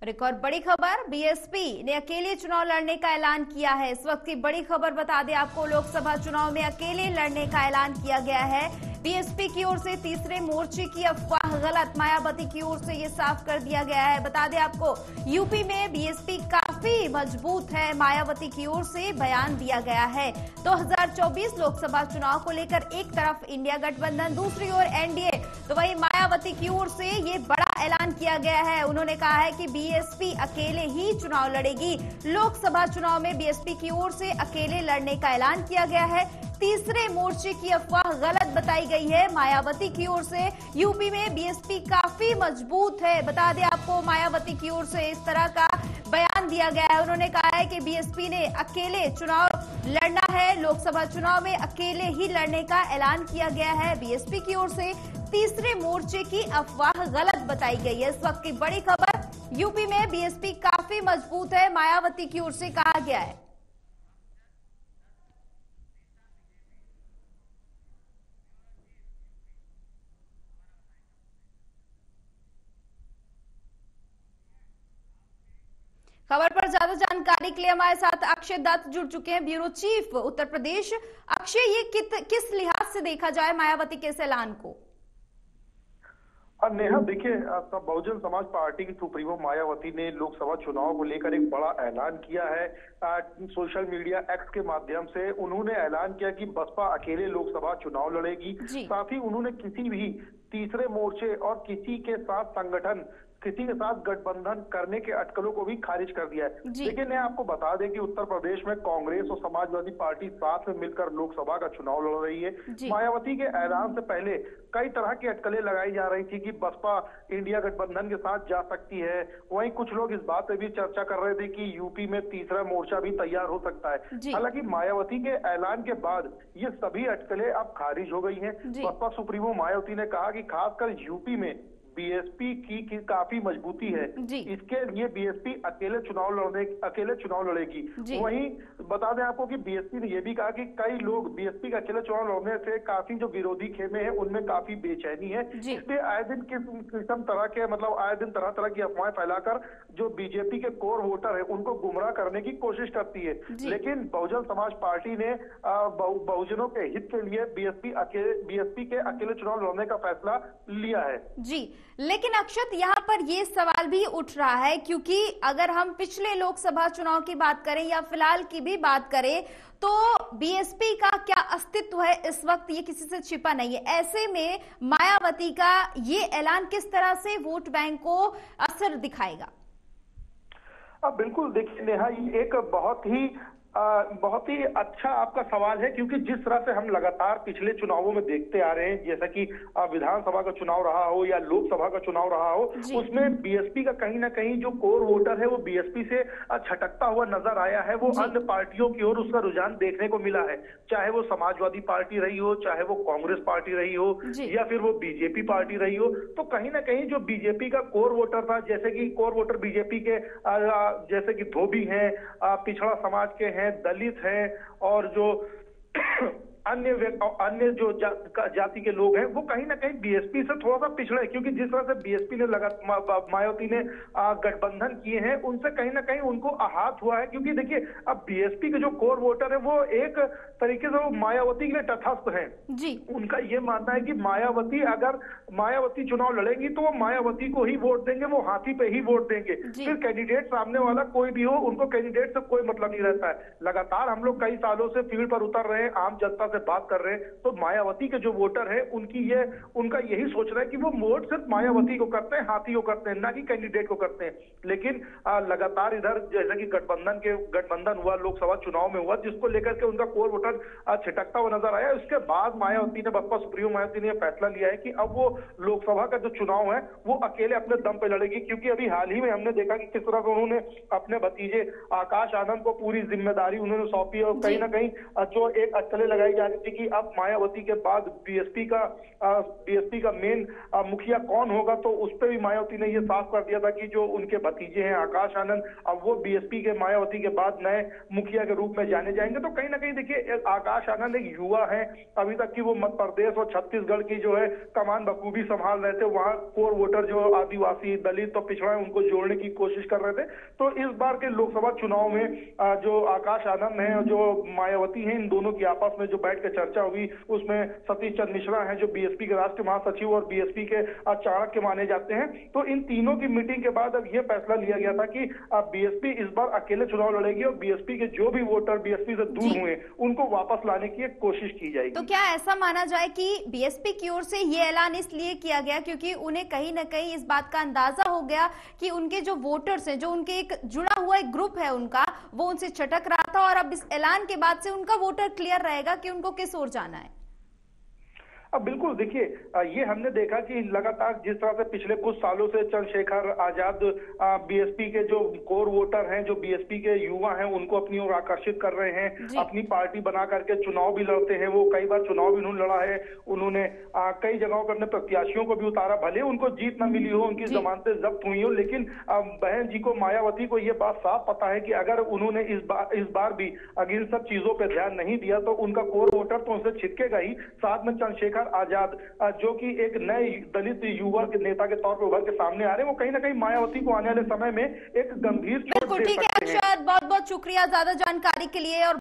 और एक और बड़ी खबर, बीएसपी ने अकेले चुनाव लड़ने का ऐलान किया है। इस वक्त की बड़ी खबर बता दें आपको, लोकसभा चुनाव में अकेले लड़ने का ऐलान किया गया है। बीएसपी की ओर से तीसरे मोर्चे की अफवाह गलत, मायावती की ओर से ये साफ कर दिया गया है। बता दें आपको, यूपी में बीएसपी काफी मजबूत है, मायावती की ओर से बयान दिया गया है। 2024 लोकसभा चुनाव को लेकर एक तरफ इंडिया गठबंधन, दूसरी ओर एनडीए, तो वही मायावती की ओर से ये बड़ा ऐलान किया गया है। उन्होंने कहा है कि बीएसपी अकेले ही चुनाव लड़ेगी। लोकसभा चुनाव में बीएसपी की ओर से अकेले लड़ने का ऐलान किया गया है। तीसरे मोर्चे की अफवाह गलत बताई गई है मायावती की ओर से। यूपी में बीएसपी काफी मजबूत है, बता दें आपको, मायावती की ओर से इस तरह का बयान दिया गया है। उन्होंने कहा है कि बीएसपी ने अकेले चुनाव लड़ना है, लोकसभा चुनाव में अकेले ही लड़ने का ऐलान किया गया है बीएसपी की ओर से। तीसरे मोर्चे की अफवाह गलत बताई गई है। इस वक्त की बड़ी खबर, यूपी में बीएसपी काफी मजबूत है, मायावती की ओर से कहा गया है। खबर पर ज्यादा जानकारी के लिए हमारे साथ अक्षय दत्त जुड़ चुके हैं, ब्यूरो चीफ उत्तर प्रदेश। अक्षय, ये किस लिहाज से देखा जाए मायावती के इस ऐलान को? नेहा, देखिए, बहुजन समाज पार्टी की सुप्रीमो मायावती ने लोकसभा चुनाव को लेकर एक बड़ा ऐलान किया है। सोशल मीडिया एक्स के माध्यम से उन्होंने ऐलान किया कि बसपा अकेले लोकसभा चुनाव लड़ेगी। साथ ही उन्होंने किसी भी तीसरे मोर्चे और किसी के साथ गठबंधन करने के अटकलों को भी खारिज कर दिया है। लेकिन मैं आपको बता दें कि उत्तर प्रदेश में कांग्रेस और समाजवादी पार्टी साथ में मिलकर लोकसभा का चुनाव लड़ रही है। मायावती के ऐलान से पहले कई तरह की अटकलें लगाई जा रही थी कि बसपा इंडिया गठबंधन के साथ जा सकती है। वहीं कुछ लोग इस बात पे भी चर्चा कर रहे थे कि यूपी में तीसरा मोर्चा भी तैयार हो सकता है। हालांकि मायावती के ऐलान के बाद ये सभी अटकलें अब खारिज हो गई हैं। बसपा सुप्रीमो मायावती ने कहा कि खासकर यूपी में बीएसपी की काफी मजबूती है, इसके लिए बीएसपी अकेले चुनाव लड़ेगी। वहीं बता दें आपको कि बीएसपी ने यह भी कहा कि कई लोग बीएसपी का अकेले चुनाव लड़ने से काफी जो विरोधी खेमे हैं उनमें काफी बेचैनी है। इसलिए आए दिन तरह तरह की अफवाहें फैलाकर जो बीजेपी के कोर वोटर है उनको गुमराह करने की कोशिश करती है। लेकिन बहुजन समाज पार्टी ने बहुजनों के हित के लिए बीएसपी के अकेले चुनाव लड़ने का फैसला लिया है। जी, लेकिन अक्षत, यहाँ पर ये सवाल भी उठ रहा है, क्योंकि अगर हम पिछले लोकसभा चुनाव की बात करें या फिलहाल की भी बात करें तो बीएसपी का क्या अस्तित्व है इस वक्त, ये किसी से छिपा नहीं है। ऐसे में मायावती का ये ऐलान किस तरह से वोट बैंक को असर दिखाएगा? अब बिल्कुल देखिए नेहा, ये एक बहुत ही अच्छा आपका सवाल है, क्योंकि जिस तरह से हम लगातार पिछले चुनावों में देखते आ रहे हैं, जैसा कि विधानसभा का चुनाव रहा हो या लोकसभा का चुनाव रहा हो, उसमें बीएसपी का कहीं ना कहीं जो कोर वोटर है वो बीएसपी से छटकता हुआ नजर आया है। वो अन्य पार्टियों की ओर उसका रुझान देखने को मिला है, चाहे वो समाजवादी पार्टी रही हो, चाहे वो कांग्रेस पार्टी रही हो, या फिर वो बीजेपी पार्टी रही हो। तो कहीं ना कहीं जो बीजेपी का कोर वोटर था, जैसे कि कोर वोटर बीजेपी के जैसे कि धोबी हैं, पिछड़ा समाज के हैं, दलित हैं, और जो अन्य जो जाति के लोग हैं वो कहीं ना कहीं बीएसपी से थोड़ा सा पिछड़े, क्योंकि जिस तरह से बीएसपी ने मायावती ने गठबंधन किए हैं उनसे कहीं ना कहीं उनको आहत हुआ है। क्योंकि देखिए, अब बीएसपी के जो कोर वोटर है वो एक तरीके से वो मायावती के लिए तटस्थ हैं। उनका ये मानना है कि मायावती चुनाव लड़ेंगी तो वो मायावती को ही वोट देंगे, वो हाथी पे ही वोट देंगे। फिर कैंडिडेट सामने वाला कोई भी हो, उनको कैंडिडेट से कोई मतलब नहीं रहता है। लगातार हम लोग कई सालों से फील्ड पर उतर रहे हैं, आम जनता से बात कर रहे हैं, तो मायावती के जो वोटर है उनका यही सोचना है कि वो वोट सिर्फ मायावती को करते हैं, हाथी को करते हैं, ना कि कैंडिडेट को करते हैं। लेकिन लगातार इधर जैसे कि गठबंधन हुआ, लोकसभा चुनाव में हुआ, जिसको लेकर के उनका कोर वोटर छिटकता हुआ नजर आया। उसके बाद मायावती ने, बसपा सुप्रीमो मायावती ने फैसला लिया है कि अब वो लोकसभा का जो चुनाव है वो अकेले अपने दम पे लड़ेगी। क्योंकि अभी हाल ही में हमने देखा कि किस तरह से उन्होंने अपने भतीजे आकाश आनंद को पूरी जिम्मेदारी उन्होंने सौंपी, और कहीं ना कहीं जो एक अटकलें लगाई जा रही थी कि अब मायावती के बाद बीएसपी का मेन मुखिया कौन होगा, तो उस पर भी मायावती ने ये साफ कर दिया था कि जो उनके भतीजे हैं आकाश आनंद, अब वो बीएसपी के मायावती के बाद नए मुखिया के रूप में जाने जाएंगे। तो कहीं ना कहीं देखिए आकाश आनंद एक युवा है, अभी तक की वो मध्य प्रदेश और छत्तीसगढ़ की जो है कमान बखूबी संभाल रहे थे, वहां कोर वोटर जो आदिवासी दलित और पिछड़ा है उनको जोड़ने की कोशिश कर रहे थे। तो इस बार के लोकसभा चुनाव में जो आकाश आनंद है और जो मायावती है, इन दोनों की आपस में जो बैठ के चर्चा हुई उसमें सतीश चंद्र मिश्रा है जो बीएसपी के राष्ट्रीय महासचिव और बीएसपी के चाणक्य माने जाते हैं। तो इन तीनों की मीटिंग के बाद अब यह फैसला लिया गया था कि बीएसपी इस बार अकेले चुनाव लड़ेगी और बीएसपी के जो भी वोटर बीएसपी से दूर हुए उनको वापस लाने की एक कोशिश की जाएगी। तो क्या ऐसा माना जाए कि बीएसपी की ओर से ये ऐलान इसलिए किया गया क्योंकि उन्हें कहीं ना कहीं इस बात का अंदाजा हो गया कि उनके जो वोटर्स हैं, जो उनके एक जुड़ा हुआ एक ग्रुप है उनका, वो उनसे छटक रहा था और अब इस ऐलान के बाद से उनका वोटर क्लियर रहेगा कि उनको किस ओर जाना है? अब बिल्कुल देखिए, ये हमने देखा कि लगातार जिस तरह से पिछले कुछ सालों से चंद्रशेखर आजाद बीएसपी के जो कोर वोटर हैं, जो बीएसपी के युवा हैं, उनको अपनी ओर आकर्षित कर रहे हैं, अपनी पार्टी बना करके चुनाव भी लड़ते हैं। वो कई बार चुनाव भी उन्होंने लड़ा है, उन्होंने कई जगहों पर अपने प्रत्याशियों को भी उतारा, भले उनको जीत न मिली हो, उनकी जमानतें जब्त हुई हो, लेकिन बहन जी को मायावती को ये बात साफ पता है कि अगर उन्होंने इस बार भी अगर इन सब चीजों पर ध्यान नहीं दिया तो उनका कोर वोटर तो उनसे छिटकेगा ही। साथ में चंद्रशेखर आजाद जो कि एक नए दलित युवा के नेता के तौर पर उभर के सामने आ रहे हैं, वो कहीं ना कहीं मायावती को आने वाले समय में एक गंभीर चोट दे सकते हैं। ठीक है अक्षत, बहुत बहुत शुक्रिया ज्यादा जानकारी के लिए। और